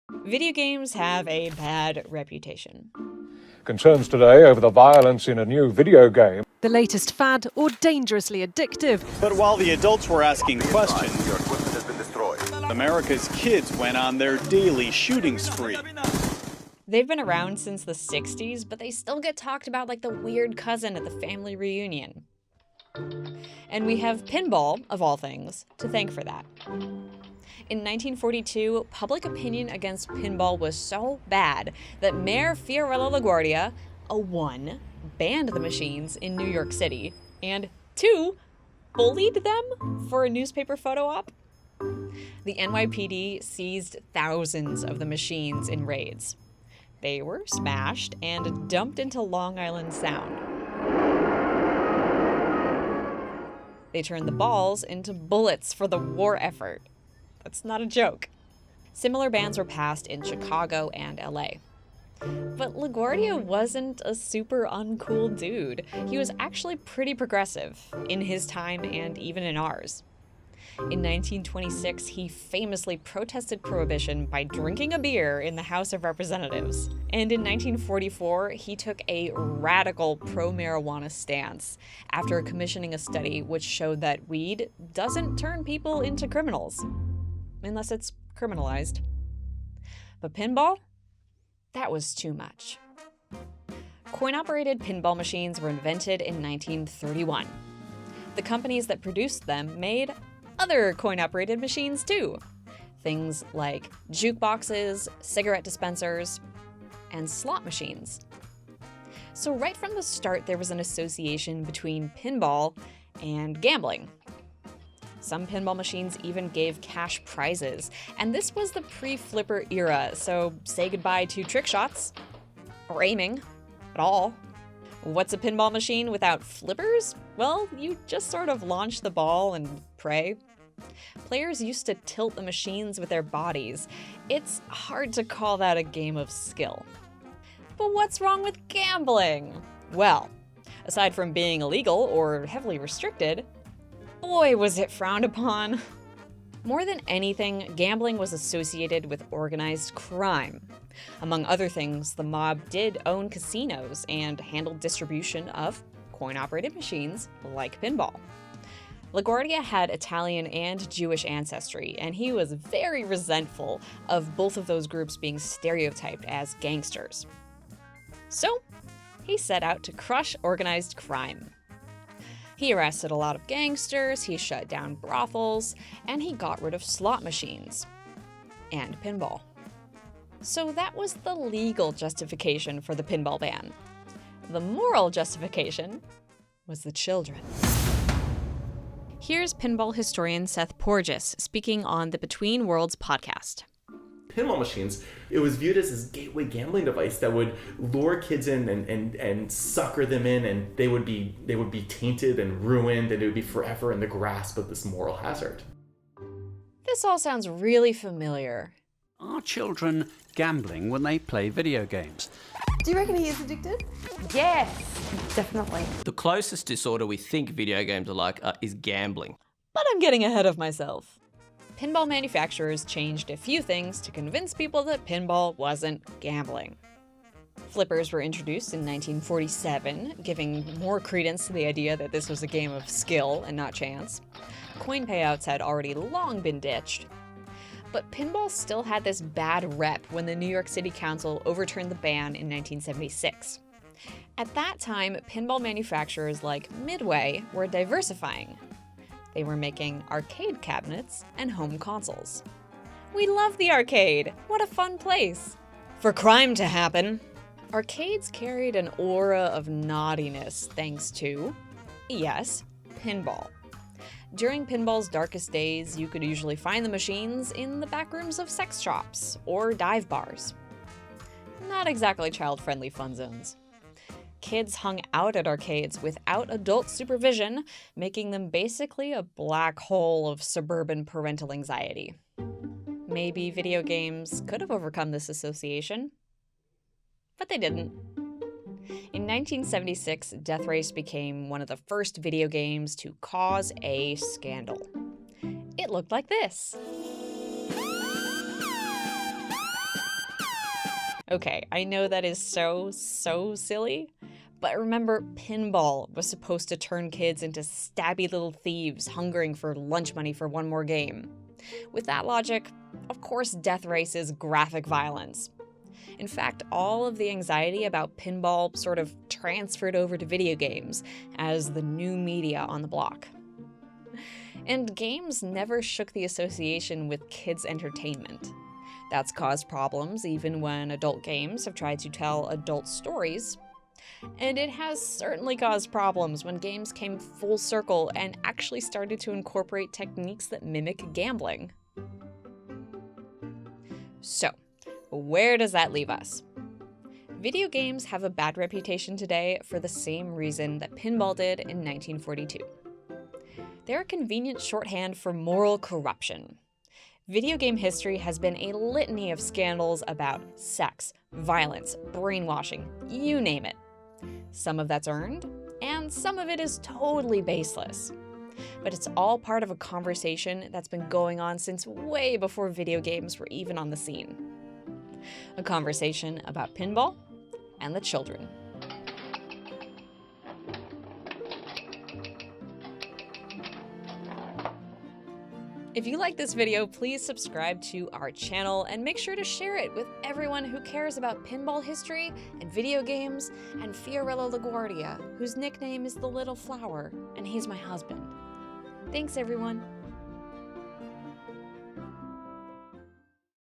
Video games have a bad reputation. Concerns today over the violence in a new video game. The latest fad or dangerously addictive. But while the adults were asking questions, Your equipment has been destroyed. America's kids went on their daily shooting spree. They've been around since the 60s, but they still get talked about like the weird cousin at the family reunion. And we have pinball, of all things, to thank for that. In 1942, public opinion against pinball was so bad that Mayor Fiorello LaGuardia, 1, banned the machines in New York City, and 2, bullied them for a newspaper photo op. The NYPD seized thousands of the machines in raids. They were smashed and dumped into Long Island Sound. They turned the balls into bullets for the war effort. That's not a joke. Similar bans were passed in Chicago and LA. But LaGuardia wasn't a super uncool dude. He was actually pretty progressive in his time and even in ours. In 1926, he famously protested prohibition by drinking a beer in the House of Representatives. And in 1944, he took a radical pro-marijuana stance after commissioning a study which showed that weed doesn't turn people into criminals, unless it's criminalized. But pinball? That was too much. Coin-operated pinball machines were invented in 1931. The companies that produced them made other coin-operated machines too. Things like jukeboxes, cigarette dispensers, and slot machines. So right from the start, there was an association between pinball and gambling. Some pinball machines even gave cash prizes, and this was the pre-flipper era, so say goodbye to trick shots, or aiming, at all. What's a pinball machine without flippers? Well, you just sort of launch the ball and pray. Players used to tilt the machines with their bodies. It's hard to call that a game of skill. But what's wrong with gambling? Well, aside from being illegal or heavily restricted, boy, was it frowned upon. More than anything, gambling was associated with organized crime. Among other things, the mob did own casinos and handled distribution of coin-operated machines like pinball. LaGuardia had Italian and Jewish ancestry, and he was very resentful of both of those groups being stereotyped as gangsters. So, he set out to crush organized crime. He arrested a lot of gangsters, he shut down brothels, and he got rid of slot machines. And pinball. So that was the legal justification for the pinball ban. The moral justification was the children. Here's pinball historian Seth Porges speaking on the Between Worlds podcast. Pinball machines, it was viewed as this gateway gambling device that would lure kids in and sucker them in, and they would be tainted and ruined, and it would be forever in the grasp of this moral hazard. This all sounds really familiar. Are children gambling when they play video games? Do you reckon he is addicted? Yes, definitely. The closest disorder we think video games are like is gambling. But I'm getting ahead of myself. Pinball manufacturers changed a few things to convince people that pinball wasn't gambling. Flippers were introduced in 1947, giving more credence to the idea that this was a game of skill and not chance. Coin payouts had already long been ditched. But pinball still had this bad rep when the New York City Council overturned the ban in 1976. At that time, pinball manufacturers like Midway were diversifying. They were making arcade cabinets and home consoles. We love the arcade! What a fun place! For crime to happen! Arcades carried an aura of naughtiness thanks to, yes, pinball. During pinball's darkest days, you could usually find the machines in the back rooms of sex shops or dive bars. Not exactly child-friendly fun zones. Kids hung out at arcades without adult supervision, making them basically a black hole of suburban parental anxiety. Maybe video games could have overcome this association, but they didn't. In 1976, Death Race became one of the first video games to cause a scandal. It looked like this. Okay, I know that is so silly, but remember, pinball was supposed to turn kids into stabby little thieves hungering for lunch money for one more game. With that logic, of course Death Race is graphic violence. In fact, all of the anxiety about pinball sort of transferred over to video games as the new media on the block. And games never shook the association with kids' entertainment. That's caused problems even when adult games have tried to tell adult stories. And it has certainly caused problems when games came full circle and actually started to incorporate techniques that mimic gambling. So, where does that leave us? Video games have a bad reputation today for the same reason that pinball did in 1942. They're a convenient shorthand for moral corruption. Video game history has been a litany of scandals about sex, violence, brainwashing, you name it. Some of that's earned, and some of it is totally baseless. But it's all part of a conversation that's been going on since way before video games were even on the scene. A conversation about pinball and the children. If you like this video, please subscribe to our channel and make sure to share it with everyone who cares about pinball history and video games and Fiorello LaGuardia, whose nickname is the Little Flower, and he's my husband. Thanks, everyone.